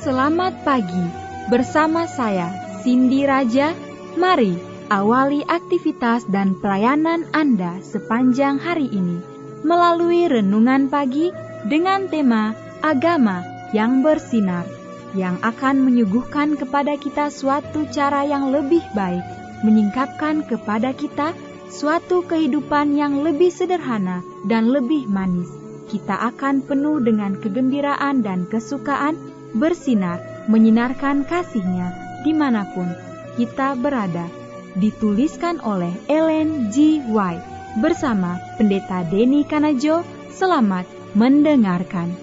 Selamat pagi, bersama saya Cindy Raja. Mari awali aktivitas dan pelayanan Anda sepanjang hari ini melalui renungan pagi dengan tema agama yang bersinar, yang akan menyuguhkan kepada kita suatu cara yang lebih baik, menyingkapkan kepada kita suatu kehidupan yang lebih sederhana dan lebih manis. Kita akan penuh dengan kegembiraan dan kesukaan, bersinar, menyinarkan kasih-Nya dimanapun kita berada. Dituliskan oleh Ellen G. White bersama Pendeta Denny Kanajo. Selamat mendengarkan.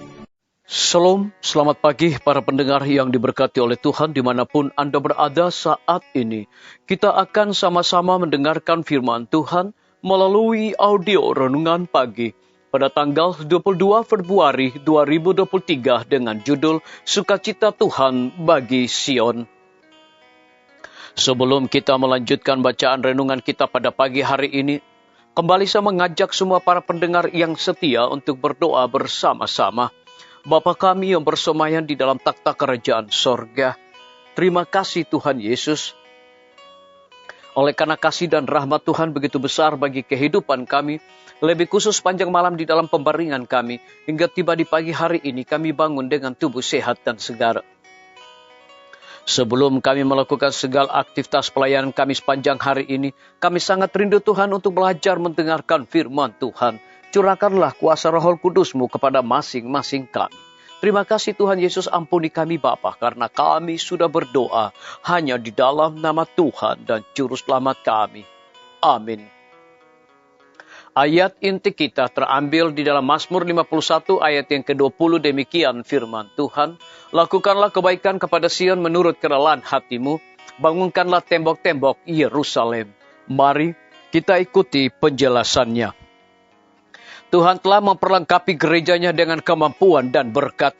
Shalom, selamat pagi para pendengar yang diberkati oleh Tuhan dimanapun Anda berada saat ini. Kita akan sama-sama mendengarkan firman Tuhan melalui audio renungan pagi pada tanggal 22 Februari 2023 dengan judul Sukacita Tuhan bagi Sion. Sebelum kita melanjutkan bacaan renungan kita pada pagi hari ini, kembali saya mengajak semua para pendengar yang setia untuk berdoa bersama-sama. Bapa kami yang bersemayam di dalam takhta kerajaan sorga, terima kasih Tuhan Yesus. Oleh karena kasih dan rahmat Tuhan begitu besar bagi kehidupan kami, lebih khusus panjang malam di dalam pembaringan kami, hingga tiba di pagi hari ini kami bangun dengan tubuh sehat dan segar. Sebelum kami melakukan segala aktivitas pelayanan kami sepanjang hari ini, kami sangat rindu Tuhan untuk belajar mendengarkan firman Tuhan. Curahkanlah kuasa Roh Kudus-Mu kepada masing-masing kami. Terima kasih Tuhan Yesus, ampuni kami Bapa, karena kami sudah berdoa hanya di dalam nama Tuhan dan Juru Selamat kami. Amin. Ayat inti kita terambil di dalam Mazmur 51 ayat yang ke-20, demikian firman Tuhan. Lakukanlah kebaikan kepada Sion menurut kerelaan hatimu, bangunkanlah tembok-tembok Yerusalem. Mari kita ikuti penjelasannya. Tuhan telah memperlengkapi gerejanya dengan kemampuan dan berkat,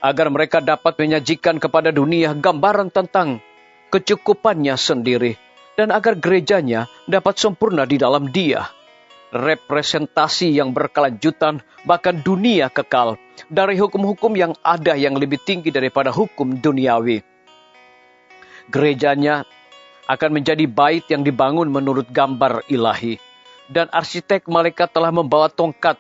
agar mereka dapat menyajikan kepada dunia gambaran tentang kecukupannya sendiri, dan agar gerejanya dapat sempurna di dalam Dia. Representasi yang berkelanjutan, bahkan dunia kekal, dari hukum-hukum yang ada yang lebih tinggi daripada hukum duniawi. Gerejanya akan menjadi bait yang dibangun menurut gambar ilahi. Dan arsitek malaikat telah membawa tongkat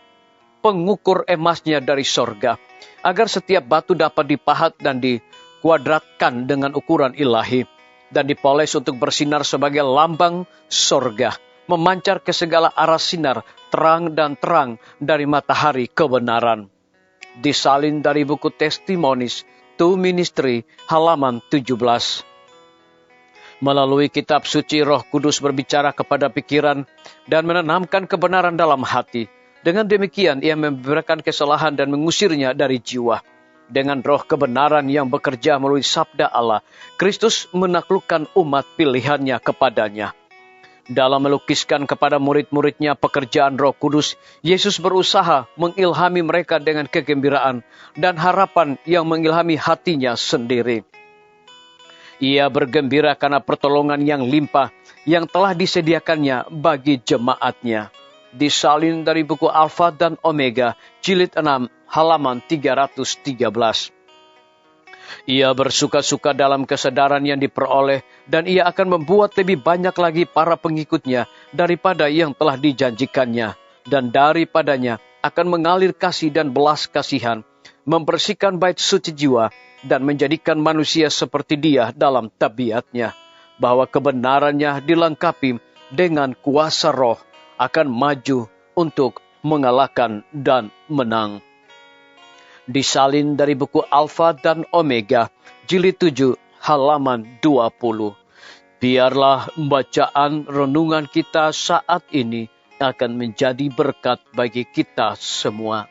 pengukur emasnya dari sorga, agar setiap batu dapat dipahat dan dikuadratkan dengan ukuran ilahi, dan dipoles untuk bersinar sebagai lambang sorga, memancar ke segala arah sinar, terang dan terang dari matahari kebenaran. Disalin dari buku Testimonies to Ministry, halaman 17. Melalui kitab suci, Roh Kudus berbicara kepada pikiran dan menanamkan kebenaran dalam hati. Dengan demikian, ia membeberkan kesalahan dan mengusirnya dari jiwa. Dengan roh kebenaran yang bekerja melalui sabda Allah, Kristus menaklukkan umat pilihannya kepadanya. Dalam melukiskan kepada murid-muridnya pekerjaan Roh Kudus, Yesus berusaha mengilhami mereka dengan kegembiraan dan harapan yang mengilhami hatinya sendiri. Ia bergembira karena pertolongan yang limpah yang telah disediakannya bagi jemaatnya. Disalin dari buku Alfa dan Omega, jilid 6, halaman 313. Ia bersuka-suka dalam kesadaran yang diperoleh, dan ia akan membuat lebih banyak lagi para pengikutnya daripada yang telah dijanjikannya. Dan daripadanya akan mengalir kasih dan belas kasihan, membersihkan bait suci jiwa, dan menjadikan manusia seperti Dia dalam tabiatnya, bahwa kebenarannya dilengkapi dengan kuasa roh, akan maju untuk mengalahkan dan menang. Disalin dari buku Alfa dan Omega, jilid 7, halaman 20. Biarlah bacaan renungan kita saat ini akan menjadi berkat bagi kita semua.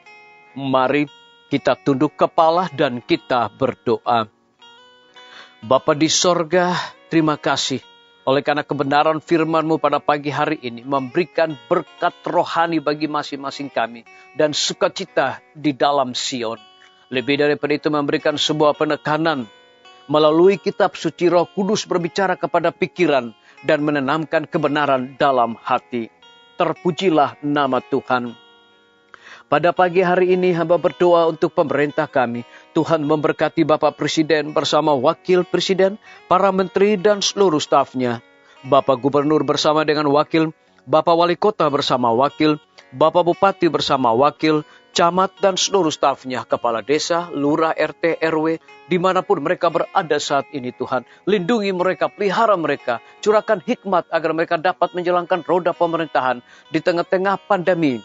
Mari kita tunduk kepala dan kita berdoa. Bapa di sorga, terima kasih oleh karena kebenaran firman-Mu pada pagi hari ini memberikan berkat rohani bagi masing-masing kami dan sukacita di dalam Sion. Lebih daripada itu, memberikan sebuah penekanan melalui kitab suci. Roh Kudus berbicara kepada pikiran dan menanamkan kebenaran dalam hati. Terpujilah nama Tuhan. Pada pagi hari ini hamba berdoa untuk pemerintah kami. Tuhan memberkati Bapak Presiden bersama Wakil Presiden, para menteri dan seluruh stafnya. Bapak Gubernur bersama dengan wakil, Bapak Wali Kota bersama wakil, Bapak Bupati bersama wakil, camat dan seluruh stafnya, kepala desa, lurah, RT, RW, dimanapun mereka berada saat ini Tuhan. Lindungi mereka, pelihara mereka, curahkan hikmat agar mereka dapat menjalankan roda pemerintahan di tengah-tengah pandemi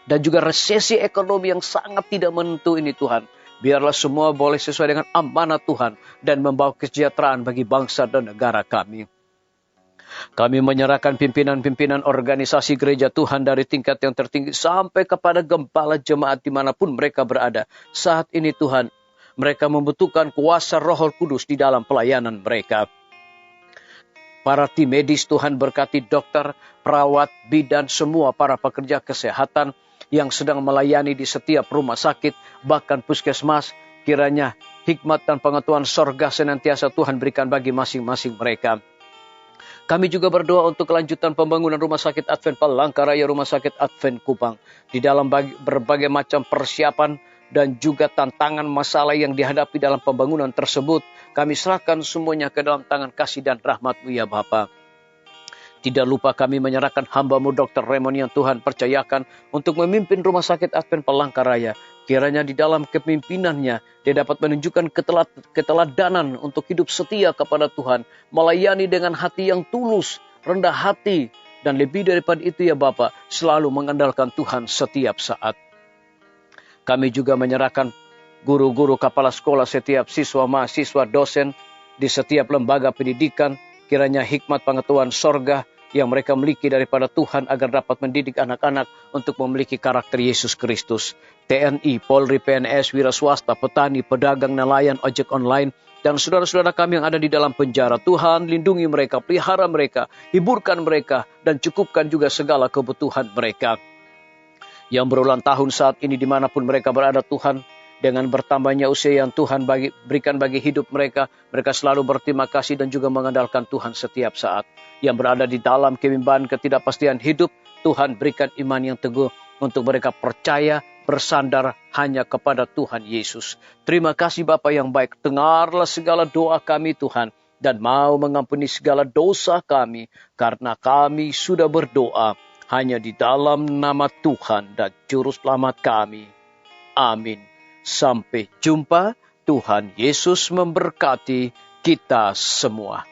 dan juga resesi ekonomi yang sangat tidak menentu ini Tuhan. Biarlah semua boleh sesuai dengan amanat Tuhan dan membawa kesejahteraan bagi bangsa dan negara kami. Kami menyerahkan pimpinan-pimpinan organisasi gereja Tuhan dari tingkat yang tertinggi sampai kepada gembala jemaat dimanapun mereka berada. Saat ini Tuhan, mereka membutuhkan kuasa Roh Kudus di dalam pelayanan mereka. Para tim medis Tuhan berkati dokter, perawat, bidan, semua para pekerja kesehatan yang sedang melayani di setiap rumah sakit, bahkan puskesmas. Kiranya hikmat dan pengetahuan sorga senantiasa Tuhan berikan bagi masing-masing mereka. Kami juga berdoa untuk kelanjutan pembangunan Rumah Sakit Advent Palangkaraya, Rumah Sakit Advent Kupang. Di dalam berbagai macam persiapan dan juga tantangan masalah yang dihadapi dalam pembangunan tersebut, kami serahkan semuanya ke dalam tangan kasih dan rahmat-Mu ya Bapa. Tidak lupa kami menyerahkan hamba-Mu Dr. Raymond yang Tuhan percayakan untuk memimpin Rumah Sakit Advent Palangkaraya. Kiranya di dalam kepemimpinannya dia dapat menunjukkan keteladanan untuk hidup setia kepada Tuhan, melayani dengan hati yang tulus, rendah hati, dan lebih daripada itu ya Bapa, selalu mengandalkan Tuhan setiap saat. Kami juga menyerahkan guru-guru, kepala sekolah, setiap siswa, mahasiswa, dosen di setiap lembaga pendidikan. Kiranya hikmat pengetahuan sorga yang mereka miliki daripada Tuhan agar dapat mendidik anak-anak untuk memiliki karakter Yesus Kristus. TNI, Polri, PNS, wira swasta, petani, pedagang, nelayan, ojek online, dan saudara-saudara kami yang ada di dalam penjara. Tuhan lindungi mereka, pelihara mereka, hiburkan mereka, dan cukupkan juga segala kebutuhan mereka. Yang berulang tahun saat ini dimanapun mereka berada Tuhan, dengan bertambahnya usia yang Tuhan berikan bagi hidup mereka, mereka selalu berterima kasih dan juga mengandalkan Tuhan setiap saat. Yang berada di dalam kebimbangan ketidakpastian hidup, Tuhan berikan iman yang teguh untuk mereka percaya, bersandar hanya kepada Tuhan Yesus. Terima kasih Bapa yang baik, dengarlah segala doa kami Tuhan, dan mau mengampuni segala dosa kami, karena kami sudah berdoa hanya di dalam nama Tuhan dan Juru Selamat kami. Amin. Sampai jumpa, Tuhan Yesus memberkati kita semua.